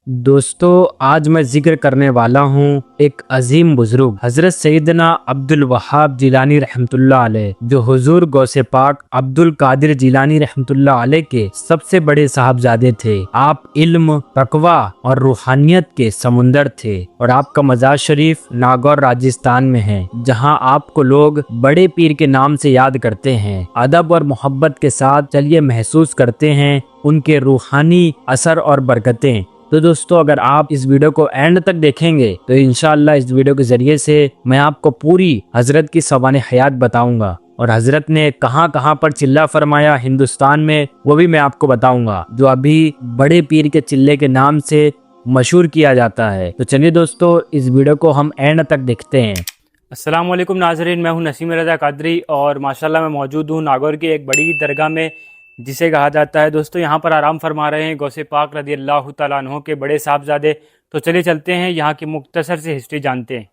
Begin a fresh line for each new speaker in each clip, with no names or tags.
दोस्तों, आज मैं जिक्र करने वाला हूँ एक अजीम बुजुर्ग हजरत सैयदना अब्दुल वहाब जिलानी रहमतुल्लाह अलैह, जो हुजूर गौसे पाक अब्दुल कादिर जिलानी रहमतुल्लाह अलैह के सबसे बड़े साहबजादे थे। आप इल्म, तकवा और रूहानियत के समुंदर थे और आपका मज़ार शरीफ नागौर राजस्थान में है, जहाँ आपको लोग बड़े पीर के नाम से याद करते हैं। अदब और मोहब्बत के साथ चलिए महसूस करते हैं उनके रूहानी असर और बरकतें। तो दोस्तों, अगर आप इस वीडियो को एंड तक देखेंगे तो इंशाअल्लाह इस वीडियो के जरिए से मैं आपको पूरी हजरत की सवाने हयात बताऊंगा और हजरत ने कहां कहां पर चिल्ला फरमाया हिंदुस्तान में, वो भी मैं आपको बताऊंगा, जो अभी बड़े पीर के चिल्ले के नाम से मशहूर किया जाता है। तो चलिए दोस्तों, इस वीडियो को हम एंड तक देखते हैं।
अस्सलाम वालेकुम नाजरीन, मैं हूं नसीम रज़ा कादरी और माशाल्लाह मैं मौजूद हूं नागौर की एक बड़ी दरगाह में, जिसे कहा जाता है दोस्तों यहाँ पर आराम फरमा रहे हैं गौसे पाक रज़ी अल्लाह तआला अन्हु के बड़े साहबजादे। तो चलिए चलते हैं, यहाँ की मुख्तसर से हिस्ट्री जानते हैं।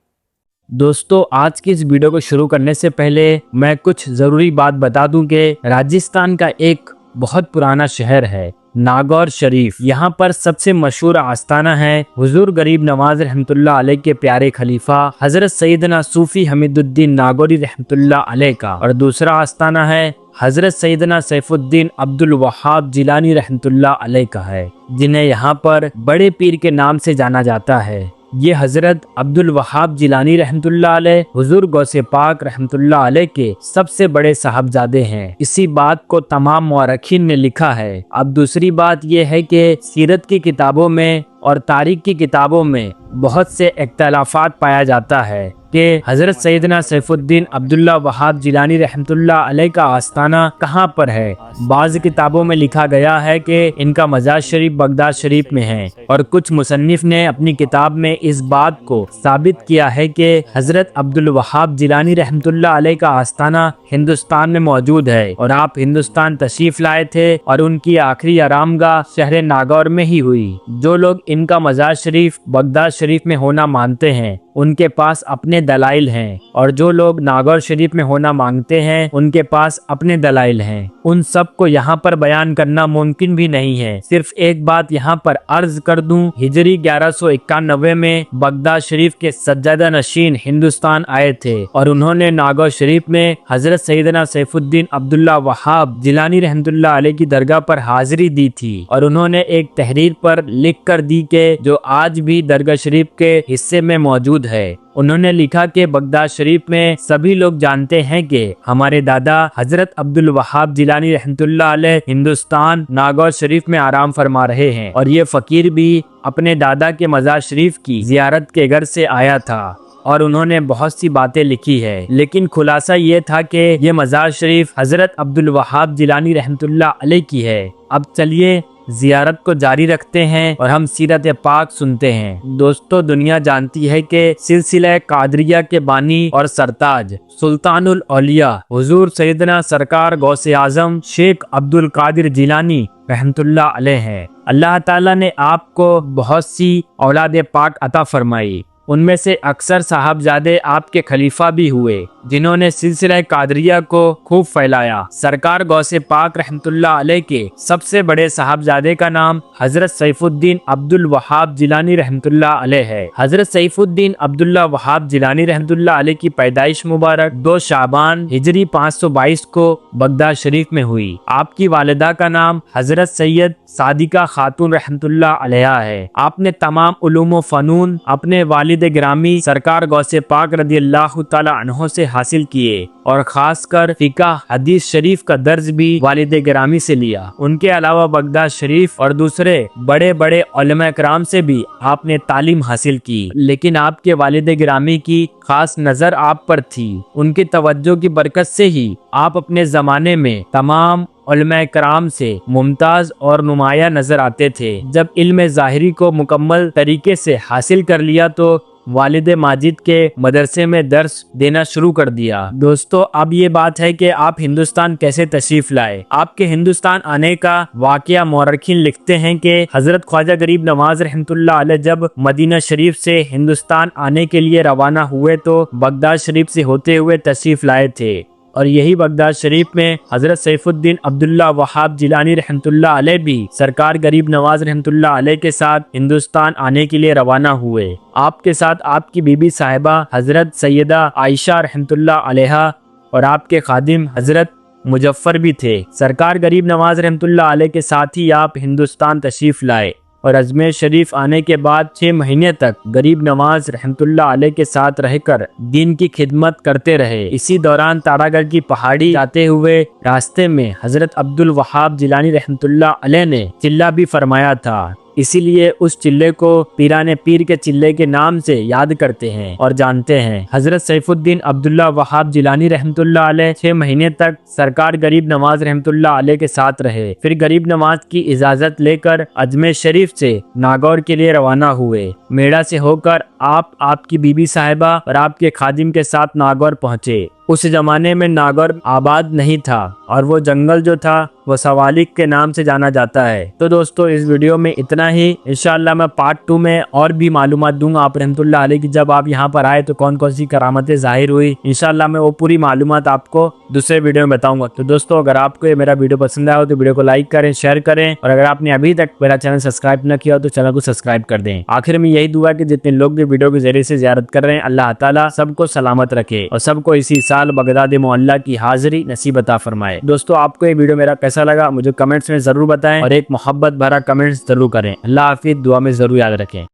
दोस्तों, आज की इस वीडियो को शुरू करने से पहले मैं कुछ ज़रूरी बात बता दूं कि राजस्थान का एक बहुत पुराना शहर है नागौर शरीफ। यहाँ पर सबसे मशहूर आस्थाना है हुजूर गरीब नवाज रहमतुल्लाह अलैह के प्यारे खलीफा हजरत सैयदना सूफी हमीदुद्दीन नागौरी रहमतुल्लाह अलैह का, और दूसरा आस्थाना है हजरत सैयदना सैफुद्दीन अब्दुल वहाब जिलानी रहमतुल्लाह अलैह का है, जिन्हें यहाँ पर बड़े पीर के नाम से जाना जाता है। ये हजरत अब्दुल वहाब जिलानी रहमतुल्लाह अलैह हुजूर गौसे पाक रहमतुल्लाह अलैह के सबसे बड़े साहबजादे हैं। इसी बात को तमाम मौरखीन ने लिखा है। अब दूसरी बात यह है कि सीरत की किताबों में और तारीख की किताबों में बहुत से इख्तलाफात पाया जाता है कि हजरत सैयदना सैफुद्दीन अब्दुल्ला वहाब जिलानी रहमतुल्लाह अलैह का आस्थाना कहाँ पर है। बाज़ किताबों में लिखा गया है कि इनका मज़ार शरीफ बगदाद शरीफ में है, और कुछ मुसन्निफ ने अपनी किताब में इस बात को साबित किया है कि हजरत अब्दुल वहाब जिलानी रहमतुल्लाह अलैह का आस्थाना हिंदुस्तान में मौजूद है और आप हिंदुस्तान तशरीफ लाए थे और उनकी आखिरी आरामगाह शहर नागौर में ही हुई। जो लोग इनका मज़ार शरीफ बगदाद शरीफ में होना मानते हैं उनके पास अपने दलाइल हैं, और जो लोग नागौर शरीफ में होना मांगते हैं उनके पास अपने दलाइल हैं। उन सब को यहाँ पर बयान करना मुमकिन भी नहीं है। सिर्फ एक बात यहाँ पर अर्ज कर दूं, हिजरी 1191 में बगदाद शरीफ के सज्जादा नशीन हिंदुस्तान आए थे और उन्होंने नागौर शरीफ में हजरत सैयदना सैफुद्दीन अब्दुल्ला वहाब जिलानी रहमतुल्लाह अलैह की दरगाह पर हाजिरी दी थी, और उन्होंने एक तहरीर पर लिख कर दी के जो आज भी दरगाह शरीफ के हिस्से में मौजूद है। उन्होंने लिखा कि बगदाद शरीफ में सभी लोग जानते हैं कि हमारे दादा हजरत अब्दुल वहाब जिलानी रहमतुल्लाह अलैह हिंदुस्तान नागौर शरीफ में आराम फरमा रहे हैं, और ये फकीर भी अपने दादा के मज़ार शरीफ की जियारत के घर से आया था और उन्होंने बहुत सी बातें लिखी है, लेकिन खुलासा ये था कि ये मज़ार शरीफ हजरत अब्दुल वहाब जिलानी रहमतुल्लाह अलैह की है। अब चलिए जियारत को जारी रखते हैं और हम सीरत पाक सुनते हैं। दोस्तों, दुनिया जानती है कि सिलसिला कादरिया के बानी और सरताज सुल्तानुल औलिया हुजूर सैयदना सरकार गौसे आजम शेख अब्दुल कादिर जिलानी रहमतुल्लाह अलैह है। अल्लाह ताला ने आपको बहुत सी औलाद पाक अता फरमाई। उनमें से अक्सर साहबजादे आपके खलीफा भी हुए जिन्होंने सिलसिला कादरिया को खूब फैलाया। सरकार गौसे पाक रहमतुल्लाह अलैह के सबसे बड़े साहबजादे का नाम हजरत सैफुद्दीन अब्दुल वहाब जिलानी रहमतुल्लाह अलैह है। हजरत सैफुद्दीन अब्दुल्ला वहाब जिलानी रहमतुल्लाह अलैह की पैदाइश मुबारक 2 शाबान हिजरी 522 को बगदाद शरीफ में हुई। आपकी वालिदा का नाम हजरत सैयद सादिका खातून रहमतुल्लाह अलैहा है। आपने तमाम उलूम व फनून अपने वालिद ग्रामी सरकार गौसे पाक रज़ी अल्लाह तआला अन्हु से हासिल किए, और खासकर फिका हदीस शरीफ का दर्ज भी वालिद ग्रामी से लिया। उनके अलावा बगदाद शरीफ और दूसरे बड़े बड़े उलमा कराम से भी आपने तालीम हासिल की, लेकिन आपके वालिद ग्रामी की खास नजर आप पर थी। उनकी तवज्जो की बरकत से ही आप अपने जमाने में तमाम उलमा कराम से मुमताज और नुमाया नजर आते थे। जब इल्म ज़ाहिरी को मुकम्मल तरीके से हासिल कर लिया तो वालिद माजिद के मदरसे में दर्स देना शुरू कर दिया। दोस्तों, अब ये बात है कि आप हिंदुस्तान कैसे तशरीफ लाए। आपके हिंदुस्तान आने का वाकया मौरखीन लिखते हैं कि हजरत ख्वाजा गरीब नवाज रहमतुल्लाह अलैह जब मदीना शरीफ से हिंदुस्तान आने के लिए रवाना हुए तो बगदाद शरीफ से होते हुए तशरीफ लाए थे, اور یہی بغداد شریف میں حضرت سیف الدین عبداللہ وہاب جیلانی رحمۃ اللہ علیہ بھی سرکار غریب نواز رحمۃ اللہ علیہ کے ساتھ ہندوستان آنے کے لیے روانہ ہوئے۔ آپ کے ساتھ آپ کی بیوی صاحبہ حضرت سیدہ عائشہ رحمۃ اللہ علیہا اور آپ کے خادم حضرت مظفر بھی تھے۔ سرکار غریب نواز رحمۃ اللہ علیہ کے ساتھ ہی آپ ہندوستان تشریف لائے اور اجمیر شریف آنے کے بعد 6 مہینے تک غریب نواز رحمۃ اللہ علیہ کے ساتھ رہ کر دین کی خدمت کرتے رہے۔ اسی دوران تارا گڑھ کی پہاڑی جاتے ہوئے راستے میں حضرت عبد الوہاب جیلانی رحمۃ اللہ علیہ نے چلہ بھی فرمایا تھا، اسی لیے اس چلے کو پیران پیر کے چلے کے نام سے یاد کرتے ہیں اور جانتے ہیں۔ حضرت سیف الدین عبداللہ وہاب جیلانی رحمۃ اللہ علیہ 6 مہینے تک سرکار غریب نواز رحمۃ اللہ علیہ کے ساتھ رہے، پھر غریب نواز کی اجازت لے کر اجمیر شریف سے ناگور کے لیے روانہ ہوئے۔ میڑا سے ہو کر آپ کی بیوی صاحبہ اور آپ کے خادم کے ساتھ ناگور پہنچے۔ اس زمانے میں ناگور آباد نہیں تھا اور وہ جنگل جو تھا وہ سوالیک کے نام سے جانا جاتا ہے۔ تو دوستو اس ویڈیو میں اتنا ہی، انشاءاللہ میں پارٹ 2 میں اور بھی معلومات دوں گا آپ رحمۃ اللہ علیہ کی، جب آپ یہاں پر آئے تو کون کون سی کرامتیں ظاہر ہوئی، انشاءاللہ میں وہ پوری معلومات آپ کو دوسرے ویڈیو میں بتاؤں گا۔ تو دوستو اگر آپ کو یہ میرا ویڈیو پسند آیا ہو تو ویڈیو کو لائک کریں، شیئر کریں، اور اگر آپ نے ابھی تک میرا چینل سبسکرائب نہ کیا ہو تو چینل کو سبسکرائب کر دیں۔ آخر میں یہی دعا کہ جتنے لوگ بھی ویڈیو کے ذریعے سے زیارت کر رہے ہیں، اللہ تعالیٰ سب کو سلامت رکھے اور سب کو اسی سال بغداد معلیٰ کی حاضری نصیب عطا فرمائے۔ دوستو آپ کو یہ ویڈیو میرا کیسا لگا مجھے کمنٹس میں ضرور بتائیں اور ایک محبت بھرا کمنٹس ضرور کریں۔ اللہ حافظ، دعا میں ضرور یاد رکھیں۔